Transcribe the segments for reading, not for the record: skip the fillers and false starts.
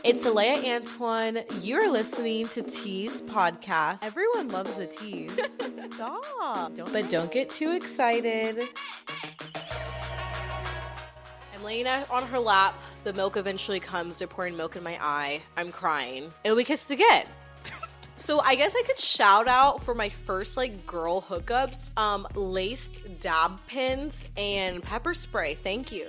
It's Aleya Antoine. You're listening to Tease podcast. Everyone loves a tease. Stop. Don't get too excited. I'm laying on her lap. The milk eventually comes. They're pouring milk in my eye. I'm crying. And we kissed again. So I guess I could shout out for my first girl hookups, laced dab pins and pepper spray. Thank you.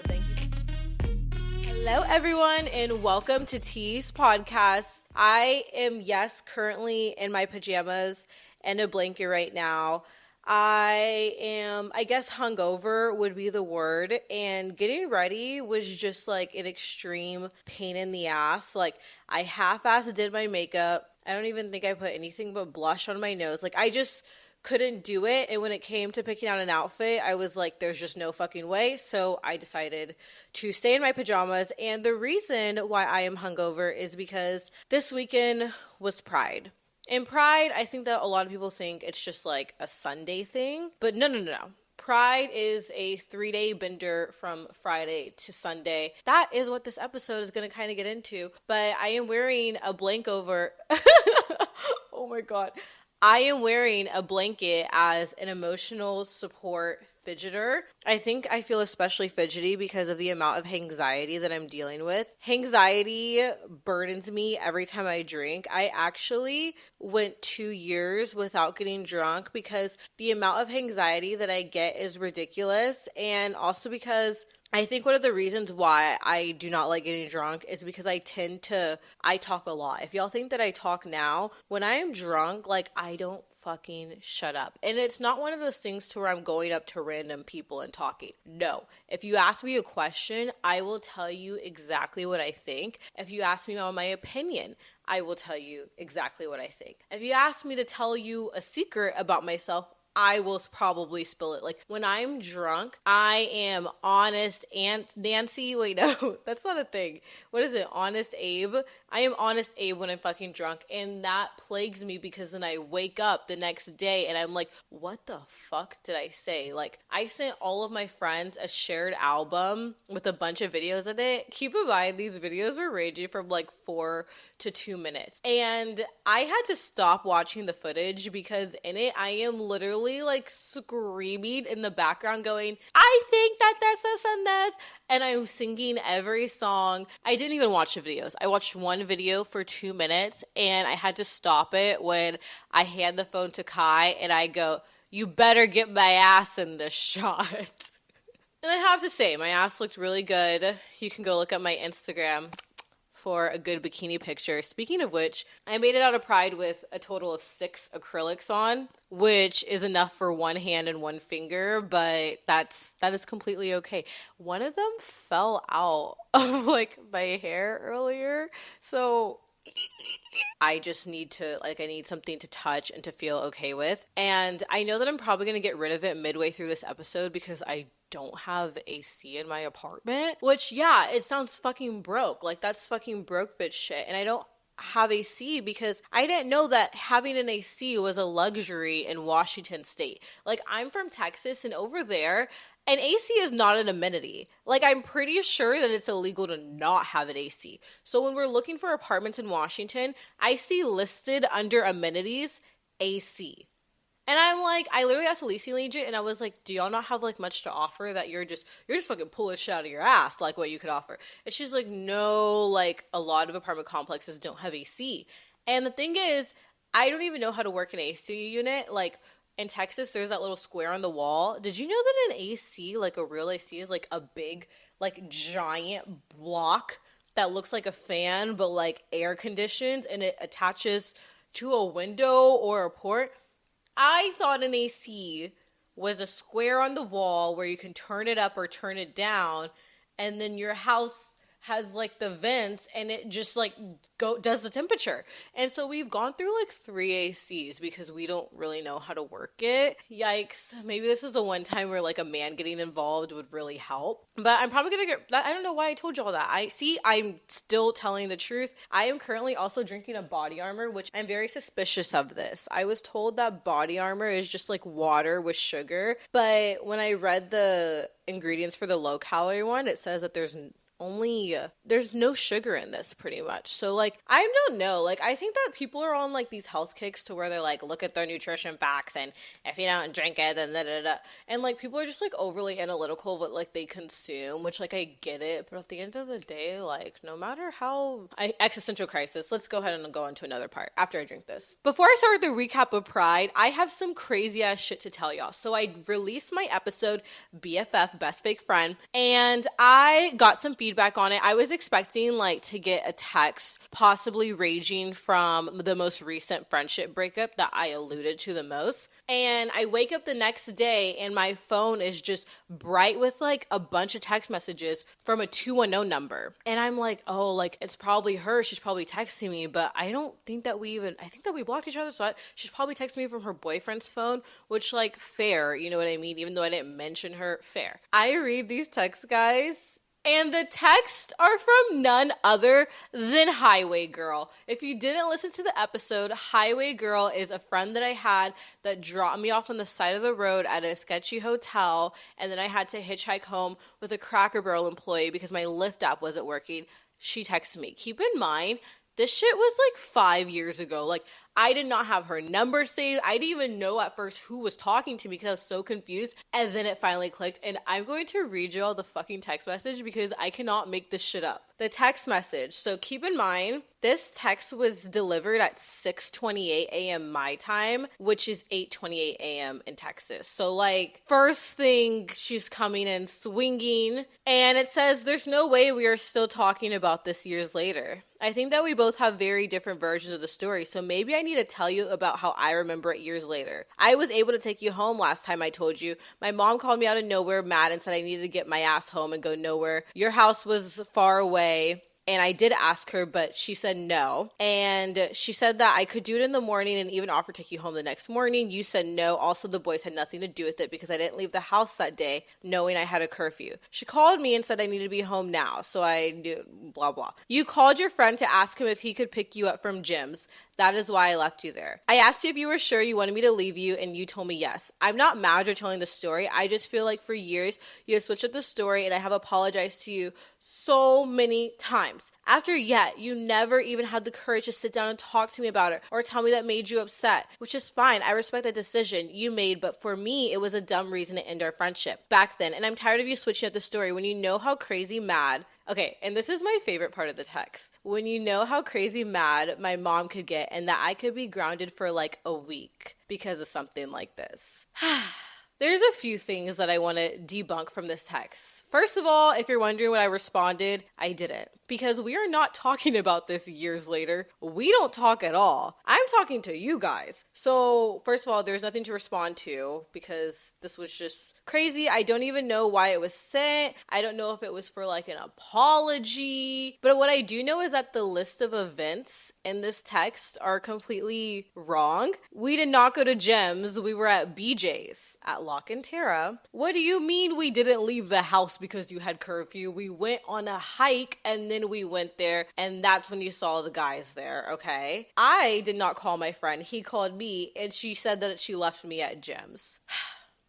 Hello everyone and welcome to Tease podcast. I am currently in my pajamas and a blanket right now. I guess hungover would be the word, and getting ready was just an extreme pain in the ass. I half-assed did my makeup. I don't even think I put anything but blush on my nose. I just couldn't do it. And when it came to picking out an outfit, I was like, there's just no fucking way. So I decided to stay in my pajamas. And the reason why I am hungover is because this weekend was Pride. And Pride, I think that a lot of people think it's just a Sunday thing. But no. Pride is a 3-day bender from Friday to Sunday. That is what this episode is going to kind of get into. But I am wearing a blanket over... Oh my God. I am wearing a blanket as an emotional support fidgeter. I think I feel especially fidgety because of the amount of anxiety that I'm dealing with. Anxiety burdens me every time I drink. I actually went 2 years without getting drunk because the amount of anxiety that I get is ridiculous, and also because I think one of the reasons why I do not like getting drunk is because I talk a lot. If y'all think that I talk now, when I am drunk, I don't fucking shut up. And it's not one of those things to where I'm going up to random people and talking. No. If you ask me a question, I will tell you exactly what I think. If you ask me my opinion, I will tell you exactly what I think. If you ask me to tell you a secret about myself, I will probably spill it. When I'm drunk, I am honest Aunt Nancy. Wait, no, that's not a thing. What is it? Honest Abe? I am honest Abe when I'm fucking drunk, and that plagues me because then I wake up the next day and I'm like, what the fuck did I say? I sent all of my friends a shared album with a bunch of videos in it. Keep in mind, these videos were ranging from 4 to 2 minutes. And I had to stop watching the footage because in it, I am literally screaming in the background going, I think that this and this. And I'm singing every song. I didn't even watch the videos. I watched one video for 2 minutes and I had to stop it when I hand the phone to Kai and I go, you better get my ass in this shot. And I have to say, my ass looked really good. You can go look at my Instagram for a good bikini picture. Speaking of which, I made it out of Pride with a total of 6 acrylics on, which is enough for one hand and one finger, but that is completely okay. One of them fell out of my hair earlier, so I just need to, I need something to touch and to feel okay with. And I know that I'm probably going to get rid of it midway through this episode because I don't have AC in my apartment, which, yeah, it sounds fucking broke. That's fucking broke bitch shit. And I don't have AC because I didn't know that having an AC was a luxury in Washington state. I'm from Texas, and over there, an AC is not an amenity. I'm pretty sure that it's illegal to not have an AC. So when we're looking for apartments in Washington, I see listed under amenities, AC. And I literally asked the leasing agent, and I was like, do y'all not have much to offer that you're just fucking pulling shit out of your ass, what you could offer? And she's like, no, a lot of apartment complexes don't have AC. And the thing is, I don't even know how to work an AC unit. In Texas, there's that little square on the wall. Did you know that an AC, a real AC, is a big, giant block that looks like a fan, but air conditions, and it attaches to a window or a port? I thought an AC was a square on the wall where you can turn it up or turn it down, and then your house has the vents and it just does the temperature. And so we've gone through 3 ACs because we don't really know how to work it. Yikes. Maybe this is the one time where a man getting involved would really help. But I'm probably gonna I don't know why I told y'all that. I'm still telling the truth. I am currently also drinking a Body Armor, which I'm very suspicious of this. I was told that Body Armor is just water with sugar, but when I read the ingredients for the low calorie one, it says that there's there's no sugar in this pretty much. So like, I don't know. Like, I think that people are on like these health kicks to where they're like, look at their nutrition facts and if you don't drink it, then da da da. And like, people are just like overly analytical of what like they consume, which like I get it. But at the end of the day, like, no matter how existential crisis, let's go ahead and go into another part after I drink this. Before I start with the recap of Pride, I have some crazy ass shit to tell y'all. So I released my episode BFF, Best Fake Friend, and I got some feedback on it. I was expecting like to get a text possibly raging from the most recent friendship breakup that I alluded to the most. And I wake up the next day and my phone is just bright with like a bunch of text messages from a 210 number. And I'm like, oh, like it's probably her. She's probably texting me, but I don't think that I think that we blocked each other. So she's probably texting me from her boyfriend's phone, which like fair, you know what I mean? Even though I didn't mention her, fair. I read these texts, guys. And the texts are from none other than Highway Girl. If you didn't listen to the episode, Highway Girl is a friend that I had that dropped me off on the side of the road at a sketchy hotel. And then I had to hitchhike home with a Cracker Barrel employee because my Lyft app wasn't working. She texted me. Keep in mind, this shit was like 5 years ago. Like, I did not have her number saved. I didn't even know at first who was talking to me because I was so confused. And then it finally clicked. And I'm going to read you all the fucking text message because I cannot make this shit up. The text message. So keep in mind, this text was delivered at 6:28 a.m. my time, which is 8:28 a.m. in Texas. So like, first thing, she's coming in swinging. And it says, there's no way we are still talking about this years later. I think that we both have very different versions of the story, so maybe I need to tell you about how I remember it years later. I was able to take you home last time I told you. My mom called me out of nowhere mad and said I needed to get my ass home and go nowhere. Your house was far away. And I did ask her, but she said no. And she said that I could do it in the morning and even offer to take you home the next morning. You said no. Also, the boys had nothing to do with it because I didn't leave the house that day knowing I had a curfew. She called me and said I needed to be home now. So I knew, blah, blah. You called your friend to ask him if he could pick you up from gyms. That is why I left you there. I asked you if you were sure you wanted me to leave you, and you told me yes. I'm not mad you're telling the story. I just feel like for years, you have switched up the story, and I have apologized to you so many times. After yet, you never even had the courage to sit down and talk to me about it, or tell me that made you upset, which is fine. I respect that decision you made, but for me, it was a dumb reason to end our friendship back then, and I'm tired of you switching up the story when you know how crazy mad. Okay, and this is my favorite part of the text. When you know how crazy mad my mom could get and that I could be grounded for like a week because of something like this. There's a few things that I want to debunk from this text. First of all, if you're wondering what I responded, I didn't. Because we are not talking about this years later. We don't talk at all. I'm talking to you guys. So, first of all, there's nothing to respond to because this was just crazy. I don't even know why it was sent. I don't know if it was for like an apology. But what I do know is that the list of events in this text are completely wrong. We did not go to gyms. We were at BJ's at Lock and Terra. What do you mean we didn't leave the house because you had curfew? We went on a hike and then we went there and that's when you saw the guys there, okay? I did not call my friend. He called me and she said that she left me at gyms.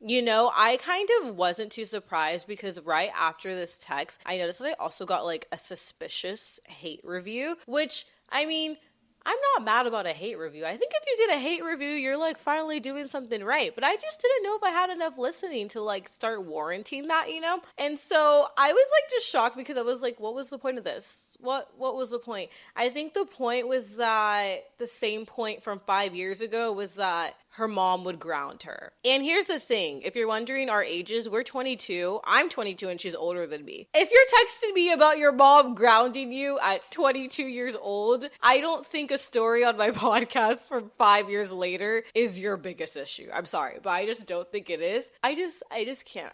You know, I kind of wasn't too surprised because right after this text, I noticed that I also got like a suspicious hate review, which, I mean, I'm not mad about a hate review. I think if you get a hate review, you're like finally doing something right. But I just didn't know if I had enough listening to like start warranting that, you know? And so I was like just shocked because I was like, what was the point of this? What was the point? I think the point was that the same point from 5 years ago was that her mom would ground her. And here's the thing. If you're wondering our ages, we're 22. I'm 22 and she's older than me. If you're texting me about your mom grounding you at 22 years old, I don't think a story on my podcast from 5 years later is your biggest issue. I'm sorry, but I just don't think it is. I just can't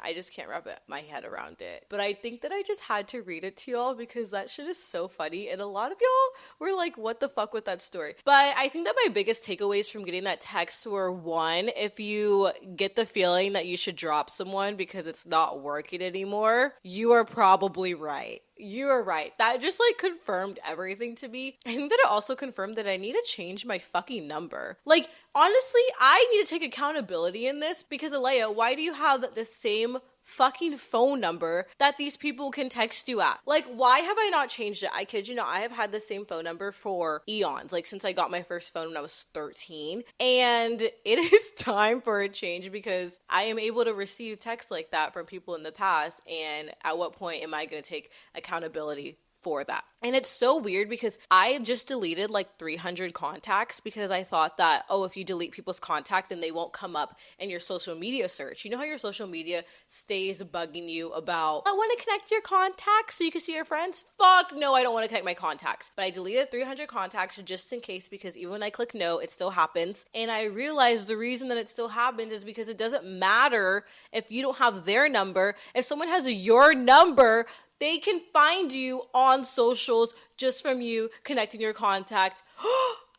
wrap my head around it. But I think that I just had to read it to y'all because that shit is so funny. And a lot of y'all were like, what the fuck with that story? But I think that my biggest takeaways from getting that text were, one, if you get the feeling that you should drop someone because it's not working anymore, you are probably right. You are right. That just like confirmed everything to me. I think that it also confirmed that I need to change my fucking number. Like, honestly, I need to take accountability in this because Aleya, why do you have the same fucking phone number that these people can text you at. Like, why have I not changed it? I kid you not, I have had the same phone number for eons, like since I got my first phone when I was 13. And it is time for a change because I am able to receive texts like that from people in the past. And at what point am I going to take accountability for that? And it's so weird because I just deleted like 300 contacts because I thought that, oh, if you delete people's contact, then they won't come up in your social media search. You know how your social media stays bugging you about, I want to connect your contacts so you can see your friends? Fuck no, I don't want to connect my contacts. But I deleted 300 contacts just in case, because even when I click no, it still happens. And I realized the reason that it still happens is because it doesn't matter if you don't have their number. If someone has your number, they can find you on socials just from you connecting your contact.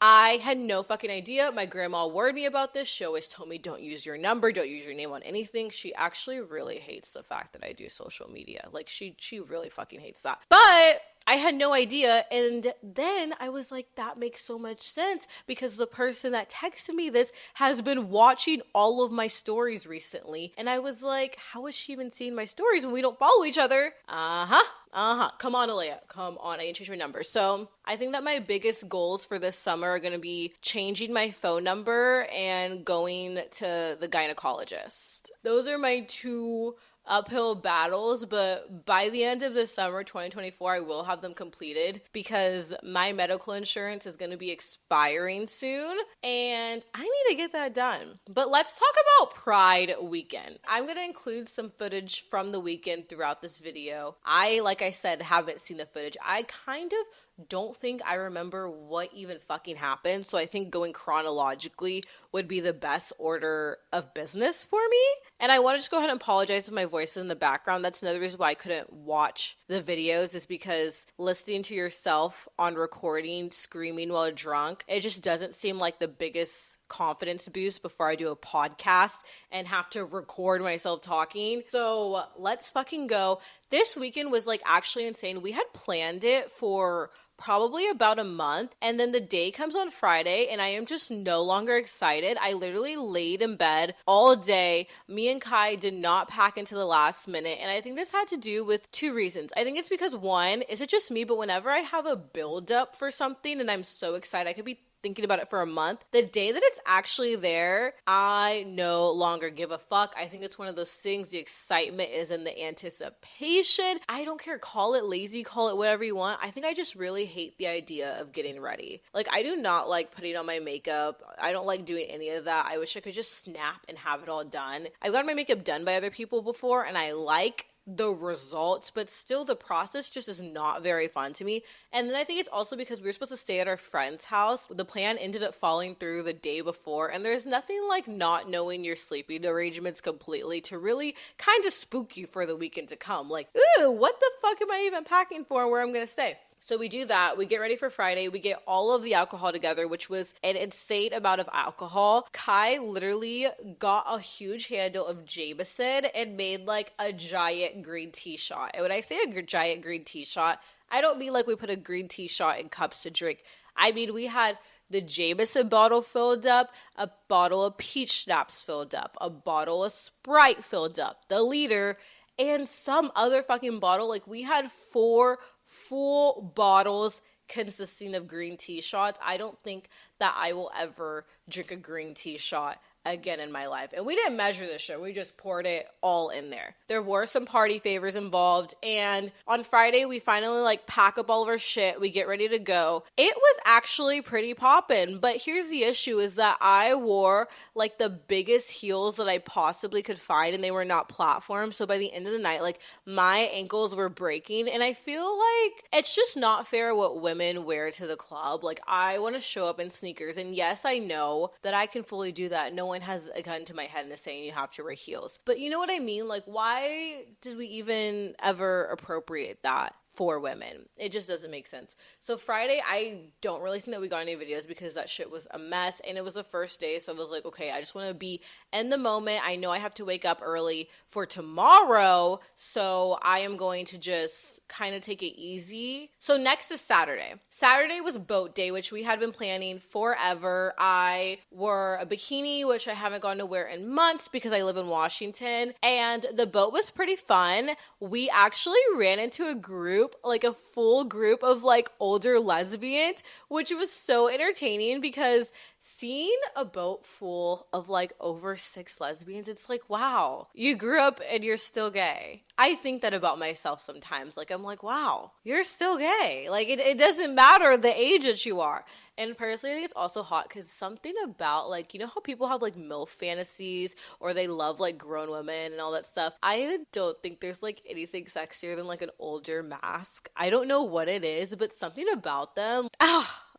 I had no fucking idea. My grandma warned me about this. She always told me, don't use your number, don't use your name on anything. She actually really hates the fact that I do social media. Like, she really fucking hates that. But I had no idea. And then I was like, that makes so much sense because the person that texted me this has been watching all of my stories recently. And I was like, how is she even seeing my stories when we don't follow each other? Come on, Aleya. Come on. I didn't change my number. So I think that my biggest goals for this summer are going to be changing my phone number and going to the gynecologist. Those are my two uphill battles, but by the end of the summer 2024 I will have them completed because my medical insurance is going to be expiring soon and I need to get that done. But let's talk about Pride weekend. I'm going to include some footage from the weekend throughout this video. Like I said, haven't seen the footage. I kind of don't think I remember what even fucking happened. So I think going chronologically would be the best order of business for me. And I want to just go ahead and apologize if my voice is in the background. That's another reason why I couldn't watch the videos, is because listening to yourself on recording, screaming while drunk, it just doesn't seem like the biggest confidence boost before I do a podcast and have to record myself talking. So let's fucking go. This weekend was like actually insane. We had planned it for probably about a month, and then the day comes on Friday and I am just no longer excited. I literally laid in bed all day. Me and Kai did not pack into the last minute, and I think this had to do with two reasons. I think it's because, one, is it just me, but whenever I have a build up for something and I'm so excited, I could be thinking about it for a month, the day that it's actually there, I no longer give a fuck. I think it's one of those things, the excitement is in the anticipation. I don't care, call it lazy, call it whatever you want. I think I just really hate the idea of getting ready. Like, I do not like putting on my makeup. I don't like doing any of that. I wish I could just snap and have it all done. I've gotten my makeup done by other people before and I like the results, but still the process just is not very fun to me. And then I think it's also because we were supposed to stay at our friend's house. The plan ended up falling through the day before, and there's nothing like not knowing your sleeping arrangements completely to really kind of spook you for the weekend to come. Like, ooh, what the fuck am I even packing for and where I'm gonna stay? So we do that. We get ready for Friday. We get all of the alcohol together, which was an insane amount of alcohol. Kai literally got a huge handle of Jameson and made like a giant green tea shot. And when I say a giant green tea shot, I don't mean like we put a green tea shot in cups to drink. I mean, we had the Jameson bottle filled up, a bottle of peach schnapps filled up, a bottle of Sprite filled up, the liter, and some other fucking bottle. Like, we had 4 full bottles consisting of green tea shots. I don't think that I will ever drink a green tea shot again in my life. And we didn't measure this shit. We just poured it all in there. There were some party favors involved. And on Friday, we finally like pack up all of our shit. We get ready to go. It was actually pretty poppin'. But here's the issue, is that I wore like the biggest heels that I possibly could find, and they were not platforms. So by the end of the night, like, my ankles were breaking. And I feel like it's just not fair what women wear to the club. Like, I want to show up in sneakers. And yes, I know that I can fully do that. No one has a gun to my head and is saying you have to wear heels. But you know what I mean? Like, why did we even ever appropriate that for women. It just doesn't make sense. So Friday, I don't really think that we got any videos because that shit was a mess, and it was the first day, so I was like, okay, I just want to be in the moment. I know I have to wake up early for tomorrow, so I am going to just kind of take it easy. So next is Saturday. Saturday was boat day, which we had been planning forever. I wore a bikini, which I haven't gone to wear in months because I live in Washington, and the boat was pretty fun. We actually ran into a group, like a full group of like older lesbians, which was so entertaining because seeing a boat full of like over 6 lesbians, it's like, wow, you grew up and you're still gay. I think that about myself sometimes. Like, I'm like, wow, you're still gay. Like, it doesn't matter the age that you are. And personally, I think it's also hot because something about, like, you know how people have, like, MILF fantasies or they love, like, grown women and all that stuff? I don't think there's, like, anything sexier than, like, an older mask. I don't know what it is, but something about them.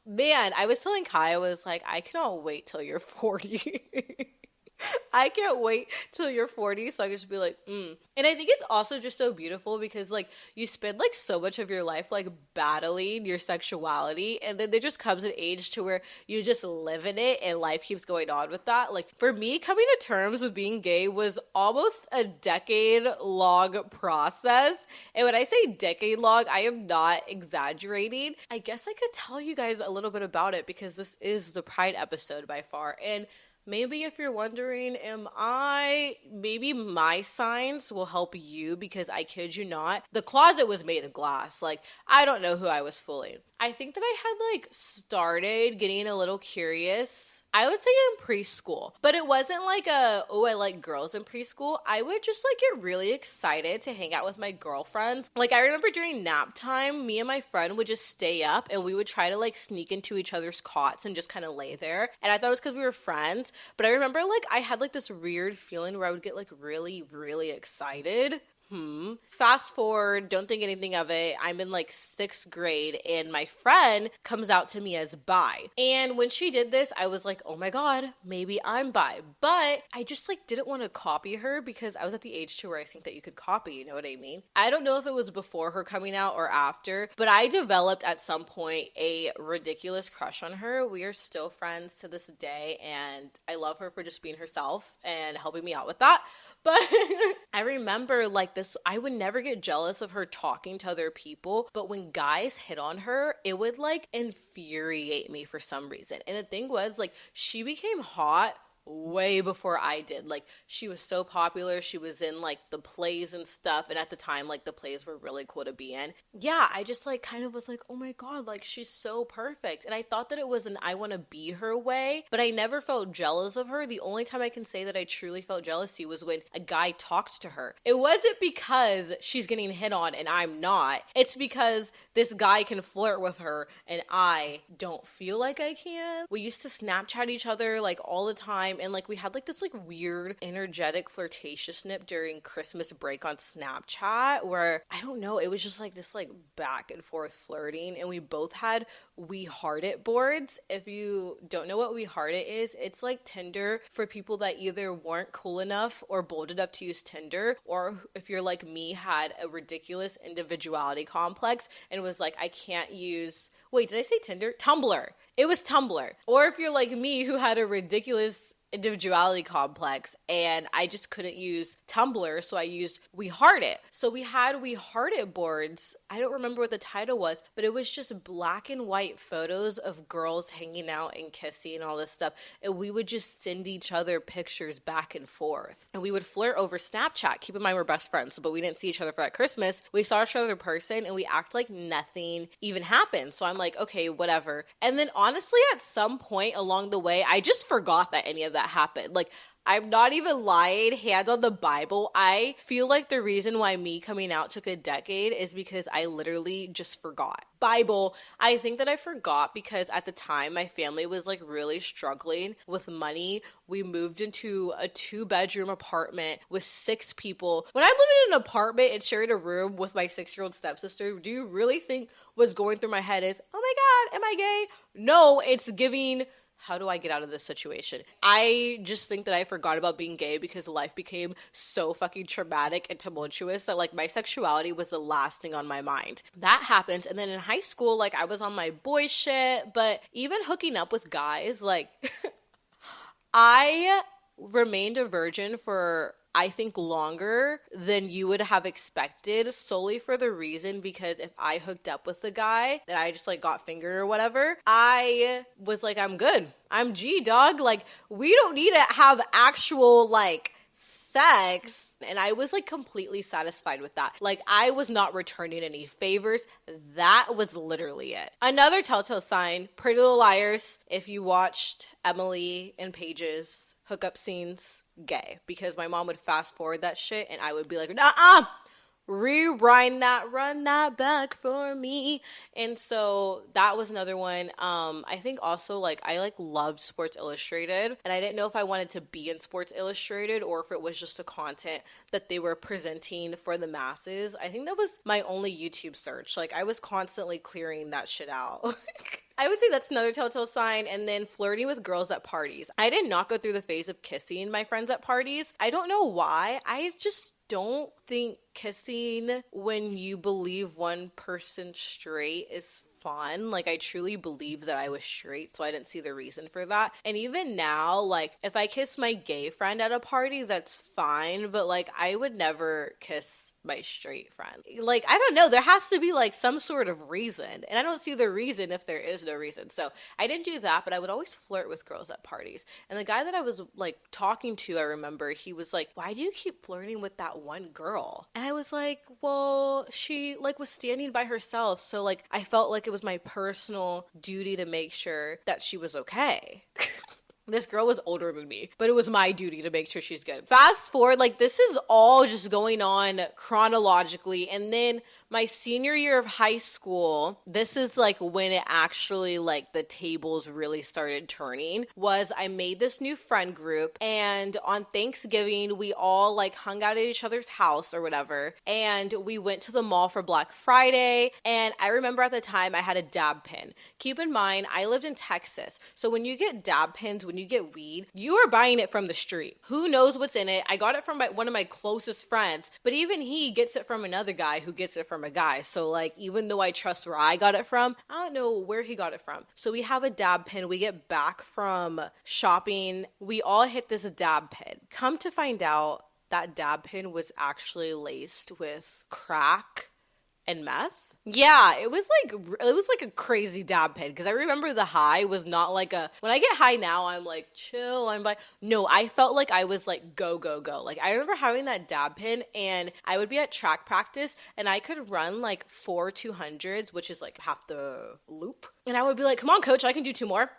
Man, I was telling Kai, I was like, I cannot wait till you're 40. I can't wait till you're 40 so I can just be like, And I think it's also just so beautiful because, like, you spend, like, so much of your life, like, battling your sexuality, and then there just comes an age to where you just live in it and life keeps going on with that. Like, for me, coming to terms with being gay was almost a decade-long process. And when I say decade-long, I am not exaggerating. I guess I could tell you guys a little bit about it because this is the Pride episode by far. And maybe if you're wondering, maybe my signs will help you because I kid you not, the closet was made of glass. Like, I don't know who I was fooling. I think that I had, like, started getting a little curious, I would say in preschool, but it wasn't like I like girls in preschool. I would just, like, get really excited to hang out with my girlfriends. Like, I remember during nap time, me and my friend would just stay up and we would try to, like, sneak into each other's cots and just kind of lay there. And I thought it was because we were friends, but I remember, like, I had, like, this weird feeling where I would get, like, really, really excited. Fast forward, don't think anything of it. I'm in like 6th grade and my friend comes out to me as bi. And when she did this, I was like, oh my God, maybe I'm bi. But I just like didn't want to copy her because I was at the age to where I think that you could copy, you know what I mean? I don't know if it was before her coming out or after, but I developed at some point a ridiculous crush on her. We are still friends to this day and I love her for just being herself and helping me out with that. But I remember like this, I would never get jealous of her talking to other people, but when guys hit on her, it would like infuriate me for some reason. And the thing was like, she became hot way before I did. Like, she was so popular. She was in like the plays and stuff. And at the time, like the plays were really cool to be in. Yeah, I just like kind of was like, oh my God, like she's so perfect. And I thought that it was an I want to be her way, but I never felt jealous of her. The only time I can say that I truly felt jealousy was when a guy talked to her. It wasn't because she's getting hit on and I'm not. It's because this guy can flirt with her and I don't feel like I can. We used to Snapchat each other like all the time. And like we had like this like weird energetic flirtatious nip during Christmas break on Snapchat where I don't know, it was just like this like back and forth flirting. And we both had We Heart It boards. If you don't know what We Heart It is, it's like Tinder for people that either weren't cool enough or bold enough to use Tinder, or if you're like me, had a ridiculous individuality complex and was like, I can't use, wait, did I say Tinder? Tumblr. It was Tumblr. Or if you're like me who had a ridiculous individuality complex and I just couldn't use Tumblr, so I used We Heart It. So we had We Heart It boards. I don't remember what the title was, but it was just black and white photos of girls hanging out and kissing and all this stuff. And we would just send each other pictures back and forth. And we would flirt over Snapchat. Keep in mind we're best friends, but we didn't see each other for that Christmas. We saw each other in person and we act like nothing even happened. So I'm like, okay, whatever. And then honestly, at some point along the way, I just forgot that any of that happened. Like, I'm not even lying, hand on the Bible. I feel like the reason why me coming out took a decade is because I literally just forgot. Bible, I think that I forgot because at the time my family was like really struggling with money. We moved into a 2-bedroom apartment with 6 people. When I'm living in an apartment and sharing a room with my 6-year-old stepsister, do you really think what's going through my head is, oh my God, am I gay? No, it's giving, how do I get out of this situation? I just think that I forgot about being gay because life became so fucking traumatic and tumultuous that like my sexuality was the last thing on my mind. That happened. And then in high school, like I was on my boy shit, but even hooking up with guys, like I remained a virgin for I think longer than you would have expected, solely for the reason because if I hooked up with a guy that I just like got fingered or whatever, I was like, I'm good. I'm G, dog. Like, we don't need to have actual like sex. And I was like completely satisfied with that. Like, I was not returning any favors. That was literally it. Another telltale sign, Pretty Little Liars. If you watched Emily and Paige's hookup scenes, gay, because my mom would fast forward that shit and I would be like, rewind that, run that back for me. And so that was another one. I think also like I like loved Sports Illustrated, and I didn't know if I wanted to be in Sports Illustrated or if it was just the content that they were presenting for the masses. I think that was my only YouTube search. Like I was constantly clearing that shit out. I would say that's another telltale sign. And then flirting with girls at parties. I did not go through the phase of kissing my friends at parties. I don't know why. I just don't think kissing when you believe one person straight is fun. Like, I truly believe that I was straight, so I didn't see the reason for that. And even now, like, if I kiss my gay friend at a party, that's fine, but like, I would never kiss my straight friend. Like, I don't know, there has to be like some sort of reason, and I don't see the reason if there is no reason. So I didn't do that, but I would always flirt with girls at parties. And the guy that I was like talking to, I remember, he was like, why do you keep flirting with that one girl? And I was like, well, she like was standing by herself, so like I felt like it was my personal duty to make sure that she was okay. This girl was older than me, but it was my duty to make sure she's good. Fast forward, like this is all just going on chronologically. And then my senior year of high school, this is like when it actually like the tables really started turning, was I made this new friend group, and on Thanksgiving, we all like hung out at each other's house or whatever. And we went to the mall for Black Friday. And I remember at the time I had a dab pen. Keep in mind, I lived in Texas. So when you get dab pens, when you get weed, you are buying it from the street. Who knows what's in it? I got it from one of my closest friends, but even he gets it from another guy who gets it from a guy. So like, even though I trust where I got it from, I don't know where he got it from. So we have a dab pen. We get back from shopping. We all hit this dab pen. Come to find out, that dab pen was actually laced with crack and meth. Yeah, it was like a crazy dab pen, because I remember the high was not like when I get high now, I'm like chill, no, I felt like I was like go. Like, I remember having that dab pen, and I would be at track practice and I could run like 4 200s, which is like half the loop. And I would be like, come on, coach, I can do 2 more.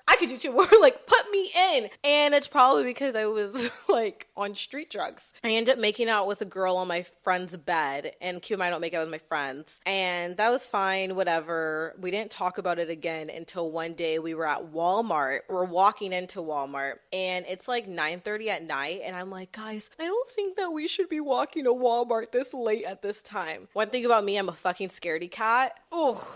Like, put me in. And it's probably because I was like on street drugs. I ended up making out with a girl on my friend's bed, and keep in mind, I don't make out with my friends. And that was fine, whatever. We didn't talk about it again until one day we were at Walmart. We're walking into Walmart, and it's like 9:30 at night. And I'm like, guys, I don't think that we should be walking to Walmart this late at this time. One thing about me, I'm a fucking scaredy cat. Oh,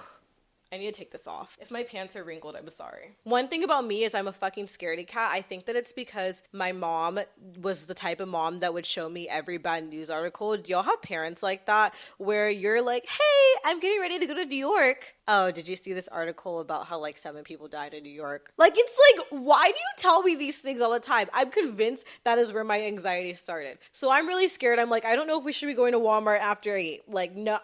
I need to take this off. If my pants are wrinkled, I'm sorry. One thing about me is I'm a fucking scaredy cat. I think that it's because my mom was the type of mom that would show me every bad news article. Do y'all have parents like that, where you're like, hey, I'm getting ready to go to New York? Oh, did you see this article about how like 7 people died in New York? Like, it's like, why do you tell me these things all the time? I'm convinced that is where my anxiety started. So I'm really scared. I'm like, I don't know if we should be going to Walmart after 8. Like, no,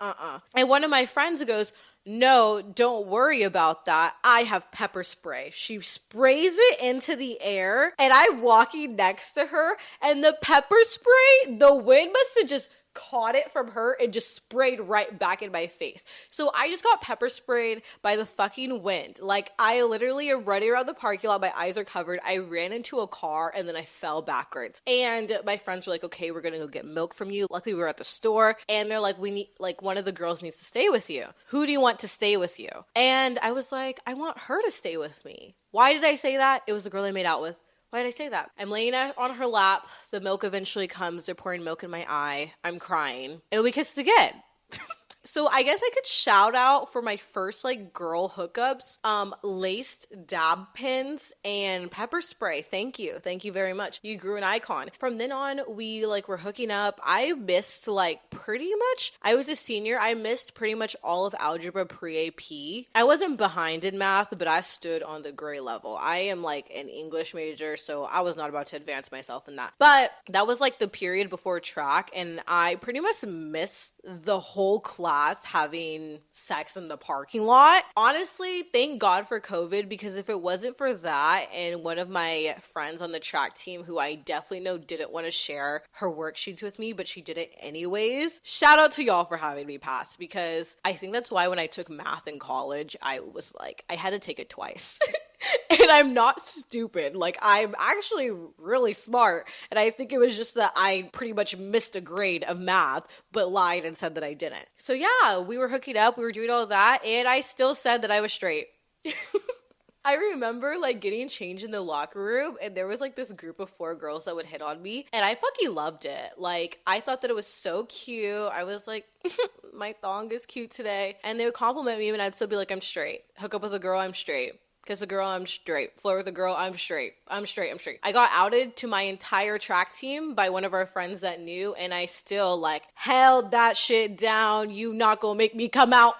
And one of my friends goes, no, don't worry about that. I have pepper spray. She sprays it into the air, and I'm walking next to her, and the pepper spray, the wind must have just caught it from her and just sprayed right back in my face. So I just got pepper sprayed by the fucking wind. Like, I literally am running around the parking lot. My eyes are covered. I ran into a car, and then I fell backwards. And my friends were like, okay, we're gonna go get milk from you. Luckily, we were at the store, and they're like, we need, like, one of the girls needs to stay with you. Who do you want to stay with you? And I was like, I want her to stay with me. Why did I say that? It was the girl I made out with. Why did I say that? I'm laying on her lap. The milk eventually comes. They're pouring milk in my eye. I'm crying. And we kissed again. So I guess I could shout out for my first like girl hookups, laced dab pins and pepper spray. Thank you. Thank you very much. You grew an icon. From then on, we like were hooking up. I missed like pretty much, I was a senior. I missed pretty much all of algebra pre-AP. I wasn't behind in math, but I stood on the gray level. I am like an English major, so I was not about to advance myself in that. But that was like the period before track, and I pretty much missed the whole class having sex in the parking lot. Honestly, thank God for COVID, because if it wasn't for that and one of my friends on the track team who I definitely know didn't want to share her worksheets with me, but she did it anyways, shout out to y'all for having me pass, because I think that's why when I took math in college, I was like, I had to take it twice. And I'm not stupid. Like, I'm actually really smart. And I think it was just that I pretty much missed a grade of math, but lied and said that I didn't. So yeah, we were hooking up. We were doing all that. And I still said that I was straight. I remember like getting changed in the locker room, and there was like this group of 4 girls that would hit on me, and I fucking loved it. Like, I thought that it was so cute. I was like, my thong is cute today. And they would compliment me, and I'd still be like, I'm straight. Hook up with a girl, I'm straight. Kiss a girl, I'm straight. Flirt with a girl, I'm straight. I'm straight. I got outed to my entire track team by one of our friends that knew, and I still like held that shit down. You not gonna make me come out.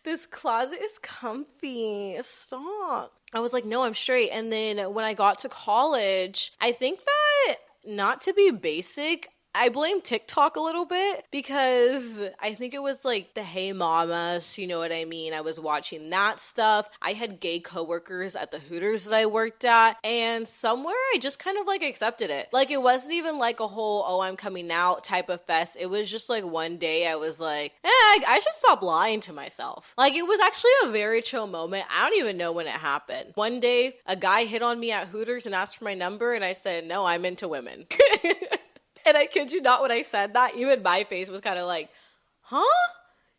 This closet is comfy. Stop. I was like, no, I'm straight. And then when I got to college, I think that, not to be basic, I blame TikTok a little bit, because I think it was like the Hey Mamas, you know what I mean? I was watching that stuff. I had gay coworkers at the Hooters that I worked at, and somewhere I just kind of like accepted it. Like, it wasn't even like a whole, oh, I'm coming out type of fest. It was just like one day I was like, I should stop lying to myself. Like, it was actually a very chill moment. I don't even know when it happened. One day, a guy hit on me at Hooters and asked for my number, and I said, no, I'm into women. And I kid you not, when I said that, even my face was kind of like, huh?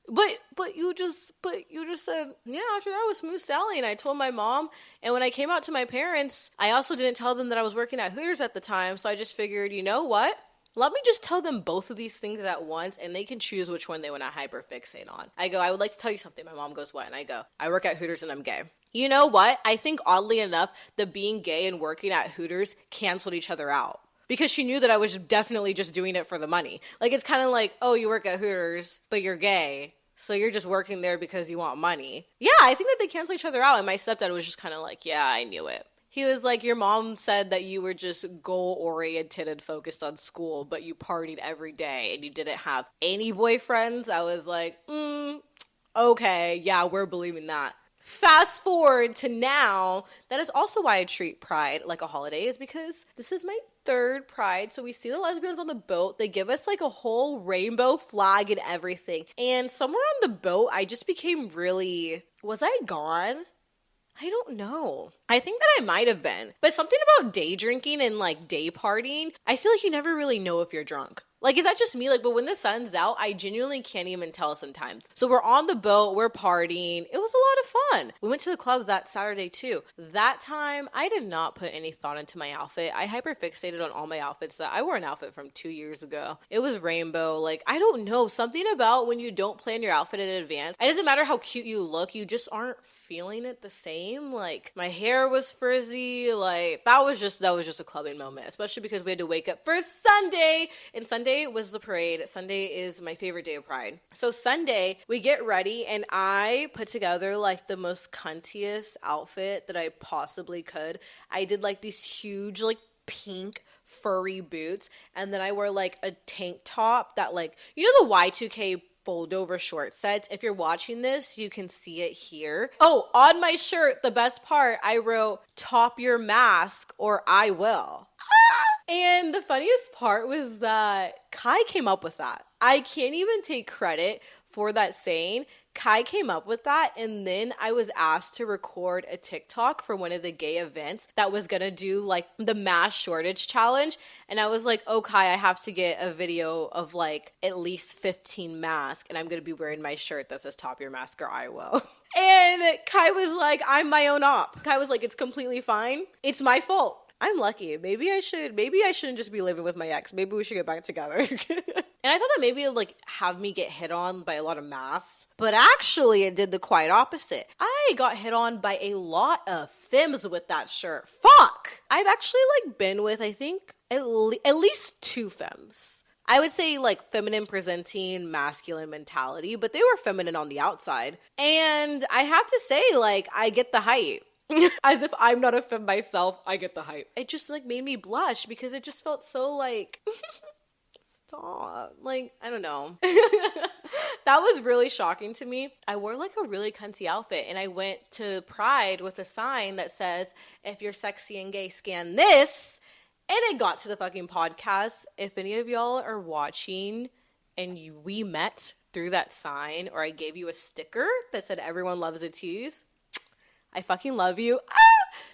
But you just said, yeah, after that was smooth sailing. And I told my mom, and when I came out to my parents, I also didn't tell them that I was working at Hooters at the time. So I just figured, you know what? Let me just tell them both of these things at once, and they can choose which one they want to hyperfixate on. I go, I would like to tell you something. My mom goes, what? And I go, I work at Hooters and I'm gay. You know what? I think oddly enough, the being gay and working at Hooters canceled each other out. Because she knew that I was definitely just doing it for the money. Like, it's kind of like, oh, you work at Hooters, but you're gay, so you're just working there because you want money. Yeah, I think that they cancel each other out, and my stepdad was just kind of like, yeah, I knew it. He was like, your mom said that you were just goal-oriented and focused on school, but you partied every day, and you didn't have any boyfriends. I was like, okay, yeah, we're believing that. Fast forward to now, that is also why I treat Pride like a holiday, is because this is my 3rd Pride. So we see the lesbians on the boat. They give us like a whole rainbow flag and everything. And somewhere on the boat, I just became really, was I gone? I don't know. I think that I might have been. But something about day drinking and like day partying, I feel like you never really know if you're drunk. Like, is that just me? Like, but when the sun's out, I genuinely can't even tell sometimes. So we're on the boat, we're partying. It was a lot of fun. We went to the club that Saturday too. That time, I did not put any thought into my outfit. I hyperfixated on all my outfits. That I wore an outfit from 2 years ago. It was rainbow. Like, I don't know. Something about when you don't plan your outfit in advance. It doesn't matter how cute you look. You just aren't feeling it the same. Like, my hair was frizzy. Like, that was just a clubbing moment, especially because we had to wake up for Sunday, and Sunday was the parade. Sunday is my favorite day of Pride. So Sunday, we get ready, and I put together like the most cuntiest outfit that I possibly could. I did like these huge like pink furry boots, and then I wore like a tank top that, like, you know, the Y2K fold over short sets. If you're watching this, you can see it here. Oh, on my shirt, the best part, I wrote, "Top your mask or I will." And the funniest part was that Kai came up with that. I can't even take credit for that saying. Kai came up with that, and then I was asked to record a TikTok for one of the gay events that was gonna do like the mass shortage challenge, and I was like, oh Kai, I have to get a video of like at least 15 masks, and I'm gonna be wearing my shirt that says "Top your mask or I will." And Kai was like, I'm my own op. Kai was like, it's completely fine. It's my fault. I'm lucky. Maybe I shouldn't just be living with my ex. Maybe we should get back together. And I thought that maybe it would like have me get hit on by a lot of masks, but actually it did the quite opposite. I got hit on by a lot of femmes with that shirt. Fuck! I've actually like been with, I think, at least 2 femmes. I would say like feminine presenting, masculine mentality, but they were feminine on the outside. And I have to say, like, I get the hype. As if I'm not a femme myself, I get the hype. It just like made me blush because it just felt so like... Stop. Like, I don't know. That was really shocking to me. I wore like a really cunty outfit and I went to Pride with a sign that says, if you're sexy and gay, scan this. And it got to the fucking podcast. If any of y'all are watching and we met through that sign, or I gave you a sticker that said everyone loves a tease, I fucking love you.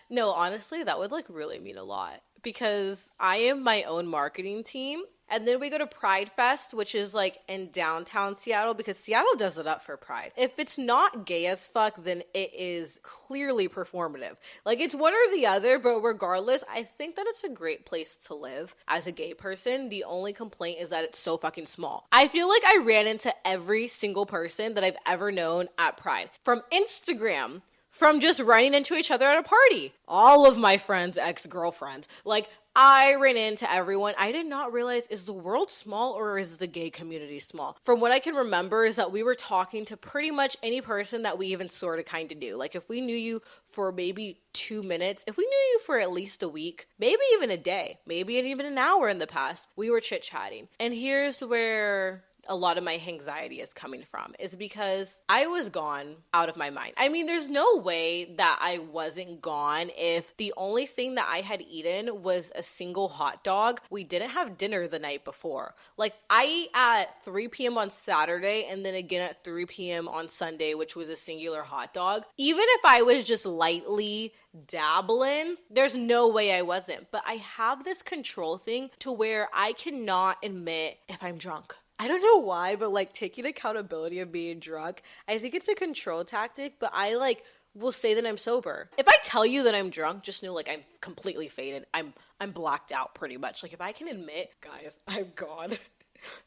No, honestly, that would like really mean a lot because I am my own marketing team. And then we go to Pride Fest, which is like in downtown Seattle because Seattle does it up for Pride. If it's not gay as fuck, then it is clearly performative. Like it's one or the other, but regardless, I think that it's a great place to live as a gay person. The only complaint is that it's so fucking small. I feel like I ran into every single person that I've ever known at Pride. From Instagram, from just running into each other at a party. All of my friends' ex-girlfriends. Like, I ran into everyone. I did not realize, is the world small or is the gay community small? From what I can remember is that we were talking to pretty much any person that we even sort of kind of knew. Like if we knew you for maybe 2 minutes, if we knew you for at least a week, maybe even a day, maybe even an hour in the past, we were chit-chatting. And here's where a lot of my anxiety is coming from, is because I was gone out of my mind. I mean, there's no way that I wasn't gone if the only thing that I had eaten was a single hot dog. We didn't have dinner the night before. Like, I ate at 3 p.m. on Saturday and then again at 3 p.m. on Sunday, which was a singular hot dog. Even if I was just lightly dabbling, there's no way I wasn't. But I have this control thing to where I cannot admit if I'm drunk. I don't know why, but like taking accountability of being drunk, I think it's a control tactic, but I like will say that I'm sober. If I tell you that I'm drunk, just know like I'm completely faded. I'm blacked out pretty much. Like if I can admit, guys, I'm gone.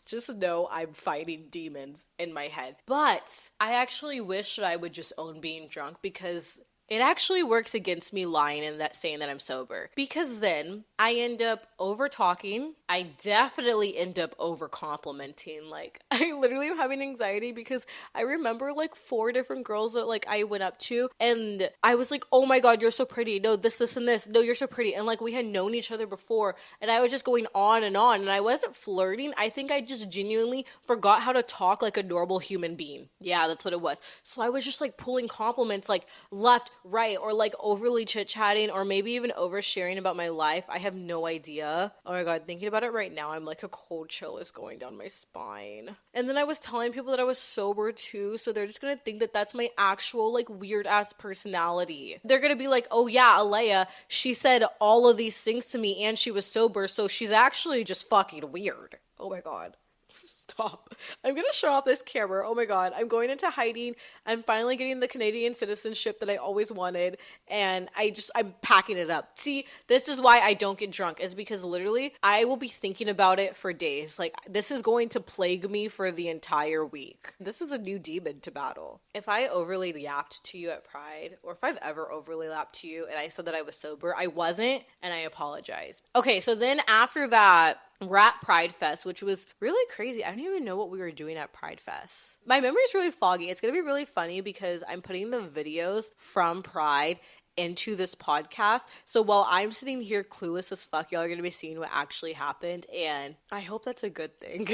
Just know I'm fighting demons in my head. But I actually wish that I would just own being drunk because it actually works against me lying and that saying that I'm sober, because then I end up over talking. I definitely end up over complimenting. Like I literally am having anxiety because I remember like 4 different girls that like I went up to and I was like, oh my God, you're so pretty. No, this, and this. No, you're so pretty. And like we had known each other before and I was just going on and I wasn't flirting. I think I just genuinely forgot how to talk like a normal human being. Yeah, that's what it was. So I was just like pulling compliments like left, right, or like overly chit-chatting or maybe even oversharing about my life. I have no idea. Oh my God, thinking about it right now, I'm like a cold chill is going down my spine. And then I was telling people that I was sober too, so they're just gonna think that that's my actual like weird ass personality. They're gonna be like, oh yeah, Aleya, she said all of these things to me and she was sober, so she's actually just fucking weird. Oh my God. Stop. I'm gonna shut off this camera. Oh my God. I'm going into hiding. I'm finally getting the Canadian citizenship that I always wanted. And I'm packing it up. See, this is why I don't get drunk, is because literally I will be thinking about it for days. Like this is going to plague me for the entire week. This is a new demon to battle. If I overly yapped to you at Pride, or if I've ever overly yapped to you and I said that I was sober, I wasn't, and I apologize. Okay, so then after that, we're at Pride Fest, which was really crazy. I don't even know what we were doing at Pride Fest. My memory is really foggy. It's going to be really funny because I'm putting the videos from Pride into this podcast. So while I'm sitting here clueless as fuck, y'all are going to be seeing what actually happened. And I hope that's a good thing.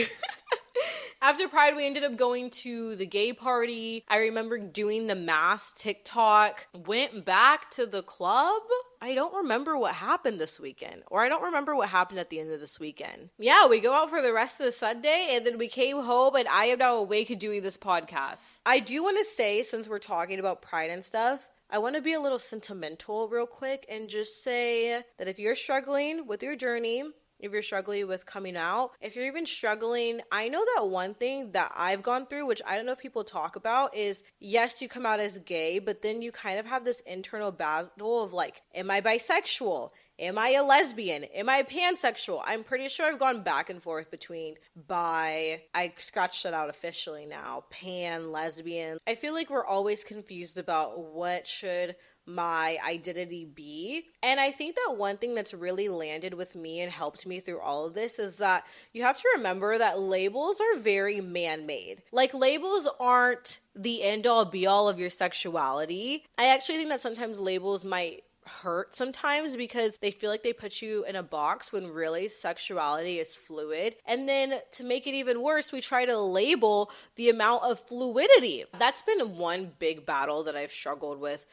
After Pride, we ended up going to the gay party. I remember doing the mass TikTok. Went back to the club. I don't remember what happened this weekend. Or I don't remember what happened at the end of this weekend. Yeah, we go out for the rest of the Sunday. And then we came home and I am now awake doing this podcast. I do want to say, since we're talking about Pride and stuff, I want to be a little sentimental real quick and just say that if you're struggling with your journey, if you're struggling with coming out, if you're even struggling, I know that one thing that I've gone through, which I don't know if people talk about, is yes, you come out as gay, but then you kind of have this internal battle of like, am I bisexual? Am I a lesbian? Am I pansexual? I'm pretty sure I've gone back and forth between bi, I scratched it out officially now, pan, lesbian. I feel like we're always confused about what should my identity be. And I think that one thing that's really landed with me and helped me through all of this is that you have to remember that labels are very man-made. Like, labels aren't the end-all be-all of your sexuality. I actually think that sometimes labels might hurt sometimes because they feel like they put you in a box when really sexuality is fluid. And then to make it even worse, we try to label the amount of fluidity. That's been one big battle that I've struggled with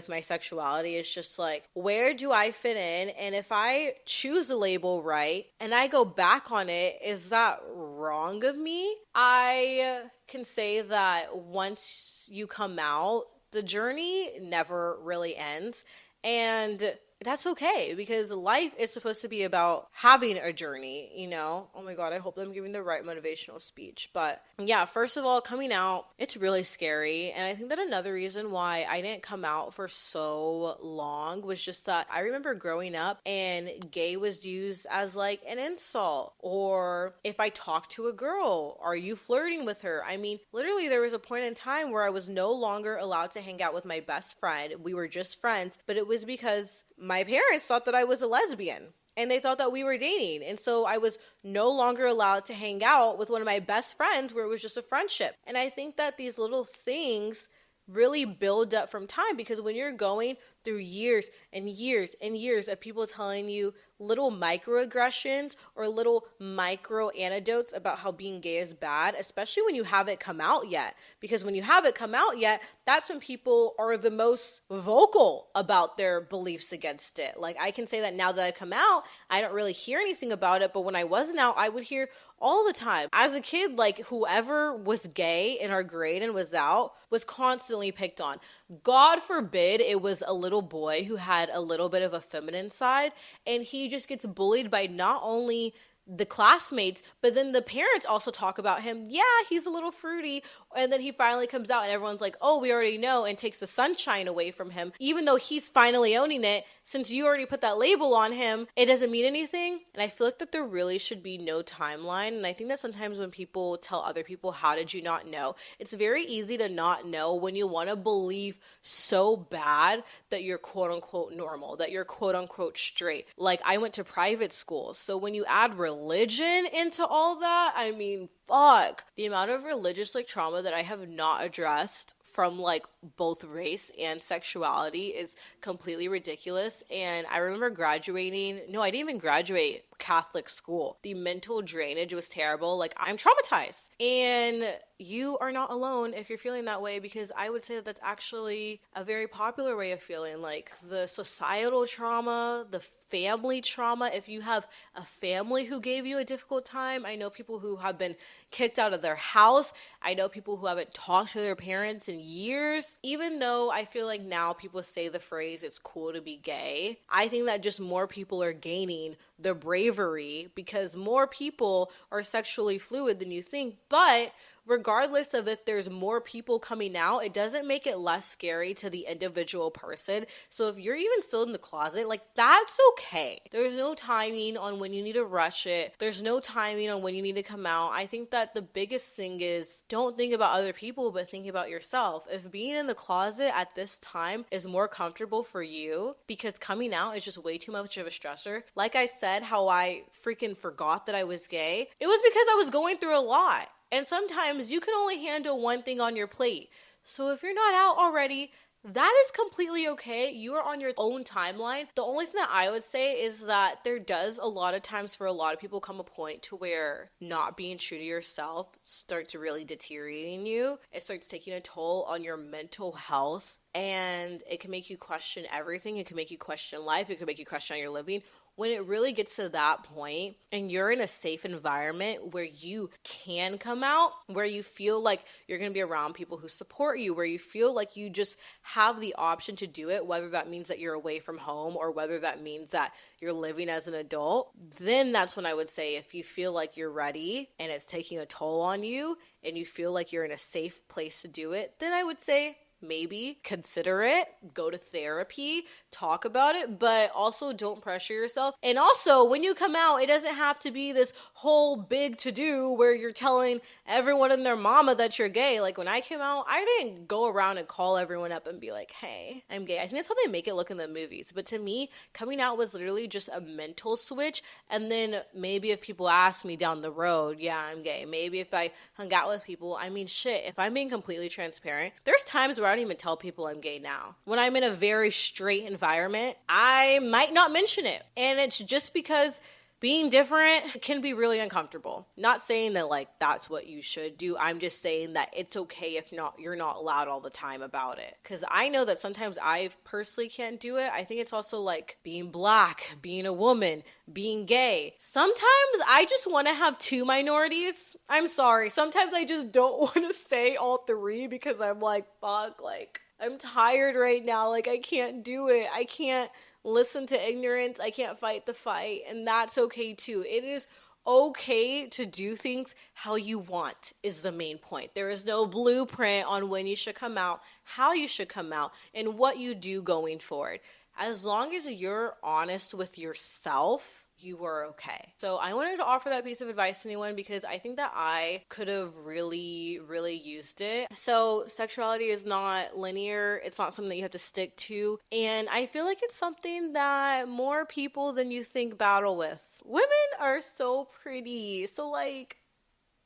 my sexuality, is just like, where do I fit in? And if I choose a label right and I go back on it, is that wrong of me? I can say that once you come out, the journey never really ends. And that's okay, because life is supposed to be about having a journey, you know? Oh my God, I hope I'm giving the right motivational speech. But yeah, first of all, coming out, it's really scary. And I think that another reason why I didn't come out for so long was just that I remember growing up and gay was used as like an insult. Or if I talked to a girl, are you flirting with her? I mean, literally there was a point in time where I was no longer allowed to hang out with my best friend. We were just friends, but it was because my parents thought that I was a lesbian and they thought that we were dating. And so I was no longer allowed to hang out with one of my best friends where it was just a friendship. And I think that these little things really build up from time, because when you're going through years and years and years of people telling you little microaggressions or little micro anecdotes about how being gay is bad, especially when you haven't come out yet. Because when you haven't come out yet, that's when people are the most vocal about their beliefs against it. Like, I can say that now that I've come out, I don't really hear anything about it. But when I wasn't out, I would hear all the time. As a kid, like, whoever was gay in our grade and was out was constantly picked on. God forbid it was a little boy who had a little bit of a feminine side, and he just gets bullied by not only the classmates, but then the parents also talk about him. Yeah, he's a little fruity. And then he finally comes out and everyone's like, oh, we already know, and takes the sunshine away from him. Even though he's finally owning it, since you already put that label on him, it doesn't mean anything. And I feel like that there really should be no timeline. And I think that sometimes when people tell other people, how did you not know? It's very easy to not know when you want to believe so bad that you're quote unquote normal, that you're quote unquote straight. Like, I went to private school. So when you add religion into all that, I mean, fuck. The amount of religious like trauma that I have not addressed from like both race and sexuality is completely ridiculous. And I remember graduating, no, I didn't even graduate Catholic school. The mental drainage was terrible. Like, I'm traumatized. And you are not alone if you're feeling that way, because I would say that that's actually a very popular way of feeling. Like, the societal trauma, the family trauma. If you have a family who gave you a difficult time, I know people who have been kicked out of their house. I know people who haven't talked to their parents in years. Even though I feel like now people say the phrase, it's cool to be gay, I think that just more people are gaining the bravery because more people are sexually fluid than you think. But regardless of if there's more people coming out, it doesn't make it less scary to the individual person. So if you're even still in the closet, like, that's okay. There's no timing on when you need to rush it. There's no timing on when you need to come out. I think that the biggest thing is, don't think about other people, but think about yourself. If being in the closet at this time is more comfortable for you because coming out is just way too much of a stressor. Like I said, how I freaking forgot that I was gay. It was because I was going through a lot. And sometimes you can only handle one thing on your plate. So if you're not out already, that is completely okay. You are on your own timeline. The only thing that I would say is that there does a lot of times for a lot of people come a point to where not being true to yourself starts really deteriorating you. It starts taking a toll on your mental health. And it can make you question everything. It can make you question life. It can make you question how you're living. When it really gets to that point and you're in a safe environment where you can come out, where you feel like you're going to be around people who support you, where you feel like you just have the option to do it, whether that means that you're away from home or whether that means that you're living as an adult, then that's when I would say, if you feel like you're ready and it's taking a toll on you and you feel like you're in a safe place to do it, then I would say, maybe consider it, go to therapy, talk about it, but also don't pressure yourself. And also, when you come out, it doesn't have to be this whole big to-do where you're telling everyone and their mama that you're gay. Like, when I came out, I didn't go around and call everyone up and be like, hey, I'm gay. I think that's how they make it look in the movies. But to me, coming out was literally just a mental switch. And then maybe if people ask me down the road, yeah, I'm gay. Maybe if I hung out with people, I mean, shit, if I'm being completely transparent, there's times where I don't even tell people I'm gay now. When I'm in a very straight environment, I might not mention it. And it's just because being different can be really uncomfortable. Not saying that like that's what you should do. I'm just saying that it's okay if not you're not loud all the time about it. Because I know that sometimes I personally can't do it. I think it's also like being black, being a woman, being gay. Sometimes I just want to have two minorities. I'm sorry. Sometimes I just don't want to say all three because I'm like, fuck, like I'm tired right now. Like I can't do it. I can't listen to ignorance. I can't fight the fight. And that's okay too. It is okay to do things how you want is the main point. There is no blueprint on when you should come out, how you should come out, and what you do going forward. As long as you're honest with yourself, you are okay. So I wanted to offer that piece of advice to anyone because I think that I could have really, really used it. So sexuality is not linear. It's not something that you have to stick to. And I feel like it's something that more people than you think battle with. Women are so pretty. So like,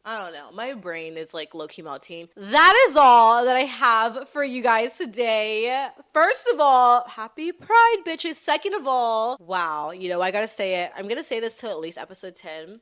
I don't know. My brain is like low-key melting. That is all that I have for you guys today. First of all, happy Pride, bitches. Second of all, wow, I gotta say it. I'm gonna say this till at least episode 10.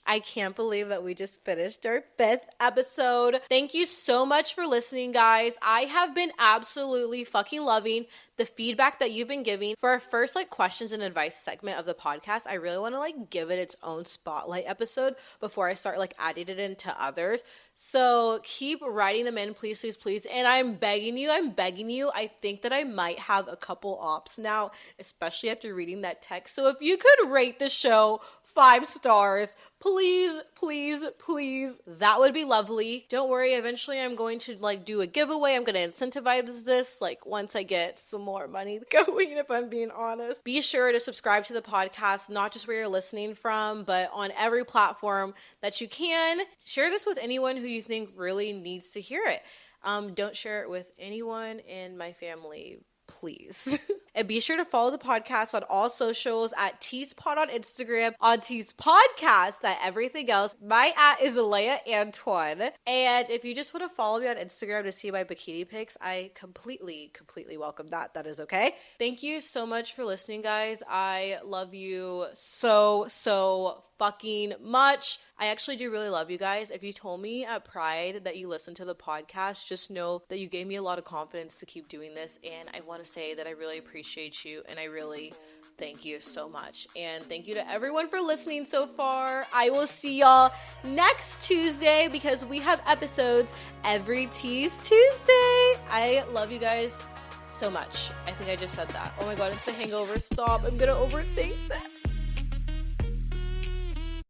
I can't believe that we just finished our 5th episode. Thank you so much for listening, guys. I have been absolutely fucking loving the feedback that you've been giving. For our first questions and advice segment of the podcast, I really want to give it its own spotlight episode before I start adding it into others. So keep writing them in, please, please, please. And I'm begging you. I think that I might have a couple ops now, especially after reading that text. So if you could rate the show 5 stars, please, please, please, that would be lovely. Don't worry, eventually I'm going to do a giveaway. I'm going to incentivize this once I get some more money going, if I'm being honest. Be sure to subscribe to the podcast, not just where you're listening from, but on every platform that you can. Share this with anyone who you think really needs to hear it. Don't share it with anyone in my family, please. And be sure to follow the podcast on all socials at Tease Pod on Instagram, on Tease Podcast at everything else. My @ is Aleya Antoine. And if you just want to follow me on Instagram to see my bikini pics, I completely welcome that. That is okay. Thank you so much for listening, guys. I love you so fucking much. I actually do really love you guys. If you told me at Pride that you listened to the podcast, just know that you gave me a lot of confidence to keep doing this. And I want to say that I really appreciate you, and I really thank you so much. And thank you to everyone for listening so far. I will see y'all next Tuesday because we have episodes every Tease Tuesday. I love you guys so much. I think I just said that. Oh my god, it's the hangover. Stop. I'm gonna overthink that.